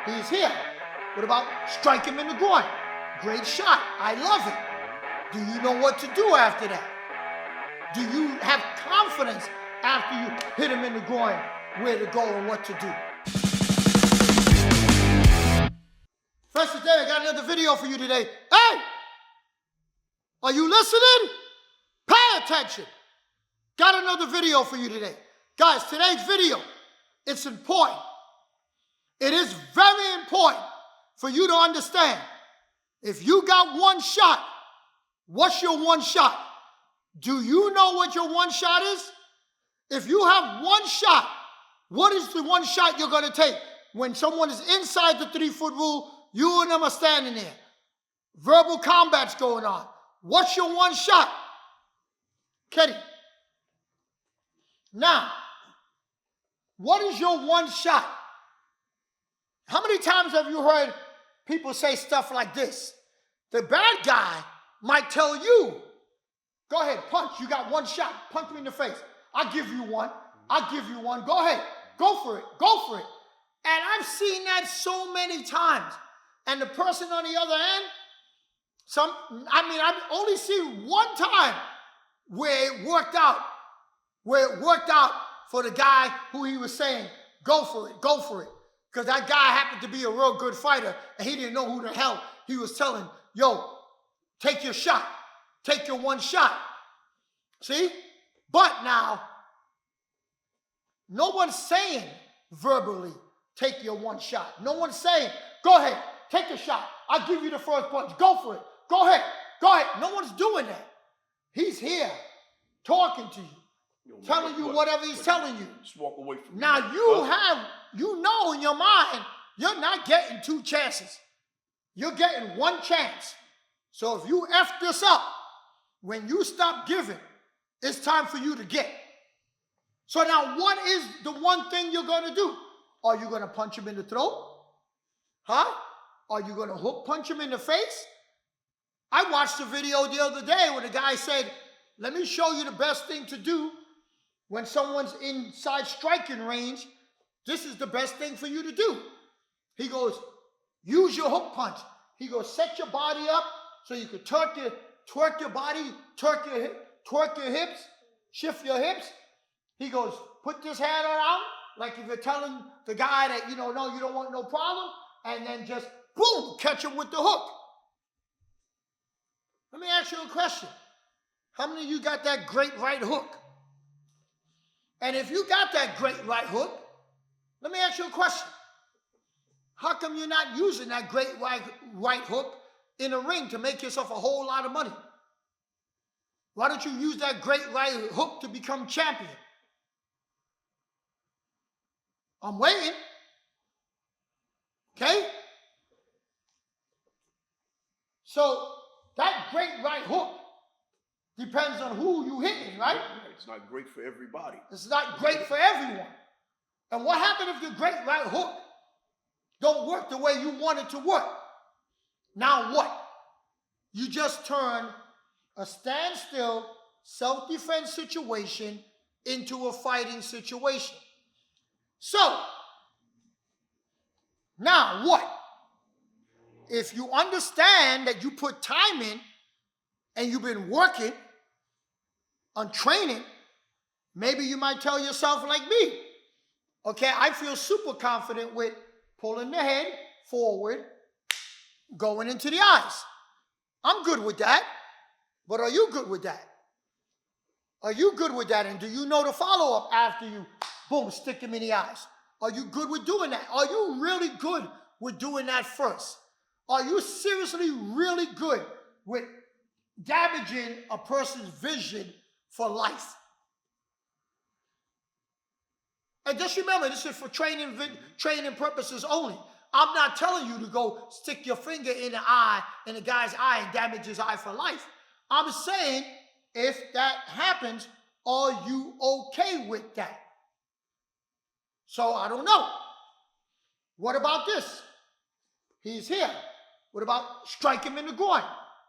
He's here. What about strike him in the groin? Great shot. I love it. Do you know what to do after that? Do you have confidence after you hit him in the groin, where to go and what to do? Friends, today I got another video for you today. Hey! Are you listening? Pay attention. Got another video for you today. Guys, today's video, it's important. It is very important for you to understand. If you got one shot, what's your one shot? Do you know what your one shot is? If you have one shot, what is the one shot you're going to take? When someone is inside the 3-foot rule, you and them are standing there. Verbal combat's going on. What's your one shot? Kenny. Now, what is your one shot? How many times have you heard people say stuff like this? The bad guy might tell you, go ahead, punch. You got one shot. Punch me in the face. I'll give you one. I'll give you one. Go ahead. Go for it. Go for it. And I've seen that so many times. And the person on the other end, I've only seen one time where it worked out. Where it worked out for the guy who he was saying, go for it, go for it. Because that guy happened to be a real good fighter, and he didn't know who the hell he was telling, yo, take your shot. Take your one shot. See? But now, no one's saying verbally, take your one shot. No one's saying, go ahead, take a shot. I'll give you the first punch. Go for it. Go ahead. Go ahead. No one's doing that. He's here talking to you, telling you whatever he's telling you. Just walk away from now you know in your mind, you're not getting two chances. You're getting one chance. So if you F this up, when you stop giving, it's time for you to get. So now what is the one thing you're going to do? Are you going to punch him in the throat? Huh? Are you going to hook punch him in the face? I watched a video the other day where the guy said, let me show you the best thing to do when someone's inside striking range. This is the best thing for you to do. He goes, use your hook punch. He goes, set your body up so you can twerk your body, twerk your hips, shift your hips. He goes, put this hand out, like if you're telling the guy that, no, you don't want no problem, and then just, boom, catch him with the hook. Let me ask you a question. How many of you got that great right hook? And if you got that great right hook, let me ask you a question. How come you're not using that great right hook in a ring to make yourself a whole lot of money? Why don't you use that great right hook to become champion? I'm waiting. Okay? So that great right hook depends on who you hitting, right? It's not great for everybody. It's not great for everyone. And what happens if the great right hook don't work the way you want it to work? Now what? You just turn a standstill self-defense situation into a fighting situation. So, now what? If you understand that you put time in and you've been working on training, maybe you might tell yourself like me, okay, I feel super confident with pulling the head forward, going into the eyes. I'm good with that, but are you good with that? Are you good with that? And do you know the follow-up after you, boom, stick him in the eyes? Are you good with doing that? Are you really good with doing that first? Are you seriously really good with damaging a person's vision for life? And just remember, this is for training purposes only. I'm not telling you to go stick your finger in the guy's eye and damage his eye for life. I'm saying, if that happens, are you okay with that? So I don't know. What about this? He's here. What about strike him in the groin?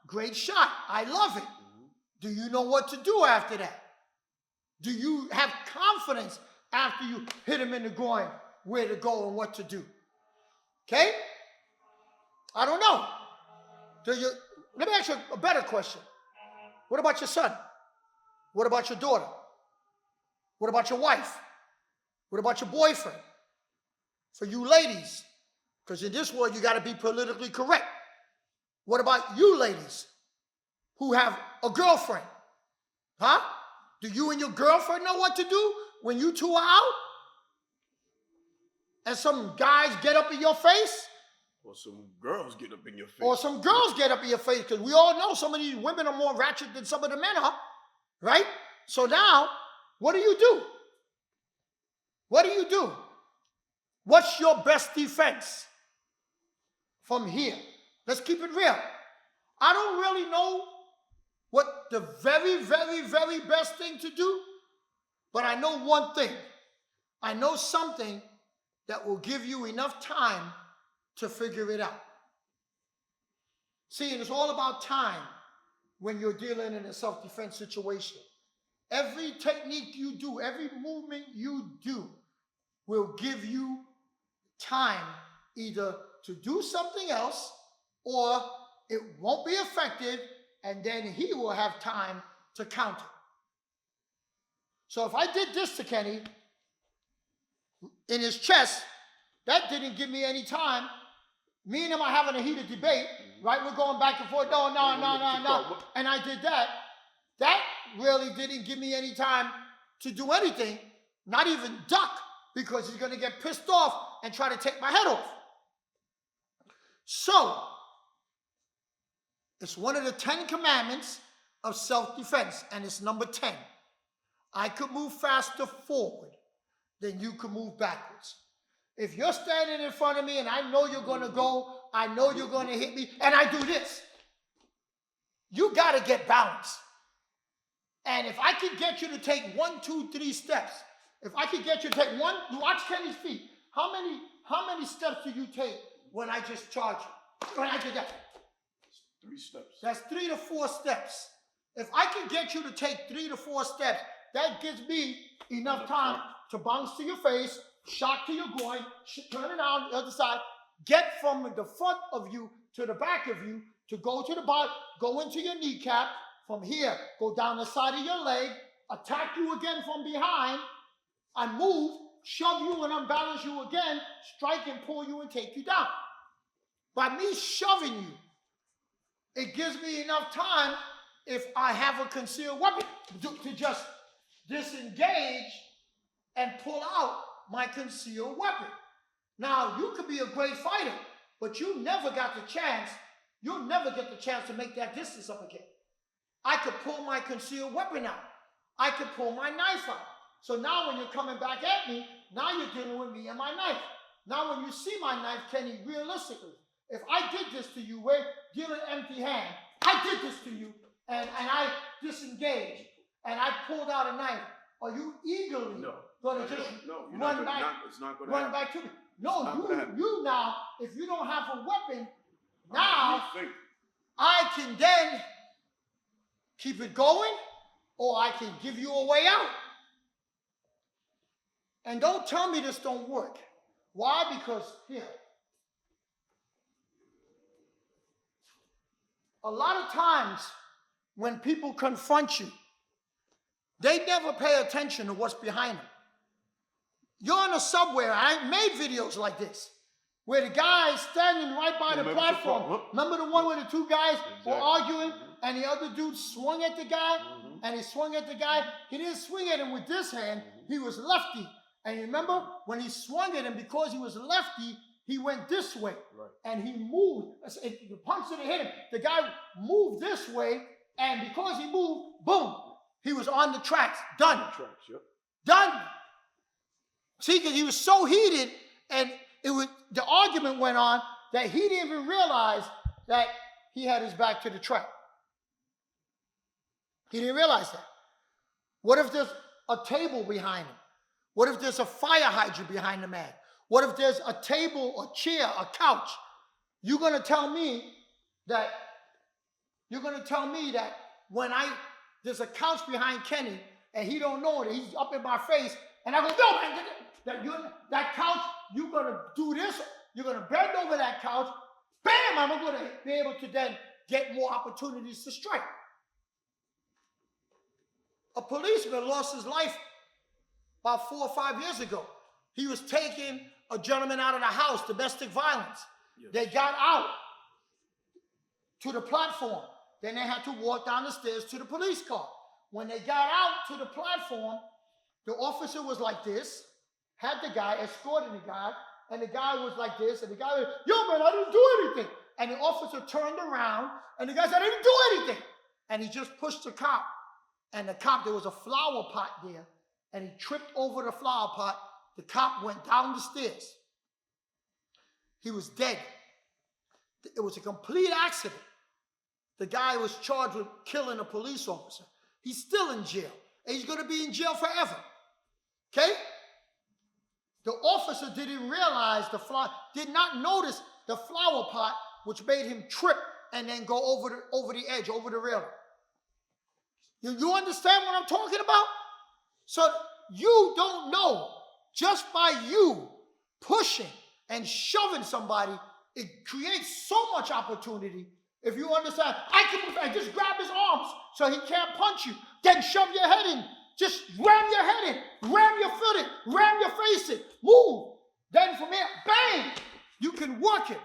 Great shot. I love it. Do you know what to do after that? Do you have confidence after you hit him in the groin where to go and what to do? Okay? I don't know. Let me ask you a better question. What about your son? What about your daughter? What about your wife? What about your boyfriend? For you ladies, because in this world you got to be politically correct. What about you ladies who have a girlfriend? Huh? Do you and your girlfriend know what to do when you two are out? And some guys get up in your face? Or some girls get up in your face. Or some girls get up in your face, because we all know some of these women are more ratchet than some of the men are, right? So now, what do you do? What do you do? What's your best defense from here? Let's keep it real. I don't really know what the very, very, very best thing to do, but I know one thing. I know something that will give you enough time to figure it out. See, it's all about time when you're dealing in a self-defense situation. Every technique you do, every movement you do will give you time either to do something else or it won't be effective, and then he will have time to counter. So if I did this to Kenny in his chest, that didn't give me any time. Me and him are having a heated debate, right? We're going back and forth, no. And I did that. That really didn't give me any time to do anything, not even duck, because he's going to get pissed off and try to take my head off. So, it's one of the 10 commandments of self-defense, and it's number 10. I could move faster forward than you could move backwards. If you're standing in front of me and I know you're going to go, I know you're going to hit me, and I do this, you got to get balance. And if I could get you to take 1, 2, 3 steps, if I could get you to take one, watch Kenny's feet. How many steps do you take when I just charge you? When I did that? 3 steps. That's 3 to 4 steps. If I can get you to take 3 to 4 steps, that gives me enough time to bounce to your face, shock to your groin, turn it on the other side, get from the front of you to the back of you, to go to the back, go into your kneecap, from here, go down the side of your leg, attack you again from behind, and move, shove you and unbalance you again, strike and pull you and take you down. By me shoving you, it gives me enough time, if I have a concealed weapon, to just disengage and pull out my concealed weapon. Now, you could be a great fighter, but you never got the chance, you'll never get the chance to make that distance up again. I could pull my concealed weapon out. I could pull my knife out. So now when you're coming back at me, now you're dealing with me and my knife. Now when you see my knife, Kenny, realistically, if I did this to you, we're dealing empty hand, I did this to you, and I disengaged, and I pulled out a knife, are you eagerly going to just run back to me? No, you now, if you don't have a weapon, now I can then keep it going, or I can give you a way out. And don't tell me this don't work. Why? Because here, a lot of times when people confront you, they never pay attention to what's behind them. You're on a subway. I made videos like this, where the guy is standing right by the platform. Remember the one where the 2 guys were arguing, and the other dude swung at the guy, and he swung at the guy. He didn't swing at him with this hand. He was lefty. And you remember when he swung at him, because he was lefty, he went this way. Right. And he moved. The punch didn't hit him. The guy moved this way, and because he moved, boom, he was on the tracks. Done. On the tracks, yep. Done. See, because he was so heated, and the argument went on that he didn't even realize that he had his back to the track. He didn't realize that. What if there's a table behind him? What if there's a fire hydrant behind the man? What if there's a table, a chair, a couch? You're going to tell me that when there's a couch behind Kenny and he don't know it, he's up in my face, and I go, no, man, that couch, you're going to do this You're going to bend over that couch. Bam! I'm going to be able to then get more opportunities to strike. A policeman lost his life about 4 or 5 years ago. He was taking a gentleman out of the house, domestic violence. Yes. They got out to the platform. Then they had to walk down the stairs to the police car. When they got out to the platform, the officer was like this, had the guy, escorting the guy, and the guy was like this, and the guy was, yo, man, I didn't do anything. And the officer turned around, and the guy said, I didn't do anything. And he just pushed the cop. And the cop, there was a flower pot there, and he tripped over the flower pot. The cop went down the stairs. He was dead. It was a complete accident. The guy was charged with killing a police officer. He's still in jail, and he's going to be in jail forever. Okay? The officer didn't realize did not notice the flower pot, which made him trip and then go over the edge, over the railing. You understand what I'm talking about? So you don't know, just by you pushing and shoving somebody, it creates so much opportunity. If you understand, I can move and just grab his arms so he can't punch you. Then shove your head in. Just ram your head in. Ram your foot in. Ram your face in. Move. Then from here, bang, you can work it.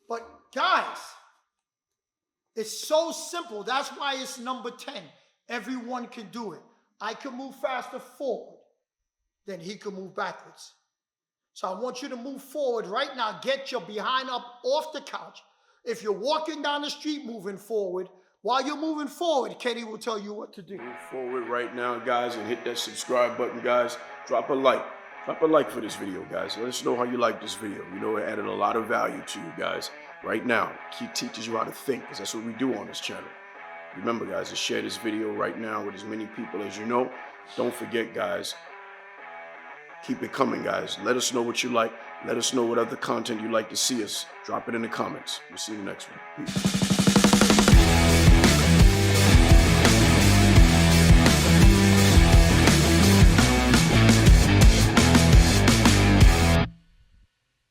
But guys, it's so simple. That's why it's number 10. Everyone can do it. I can move faster forward than he can move backwards. So I want you to move forward right now. Get your behind up off the couch. If you're walking down the street moving forward, while you're moving forward, Kenny will tell you what to do. Move forward right now, guys, and hit that subscribe button, guys. Drop a like. Drop a like for this video, guys. Let us know how you like this video. You know, it added a lot of value to you guys. Right now, Keith teaches you how to think, because that's what we do on this channel. Remember, guys, to share this video right now with as many people as you know. Don't forget, guys, keep it coming, guys. Let us know what you like. Let us know what other content you'd like to see us. Drop it in the comments. We'll see you next one. Peace.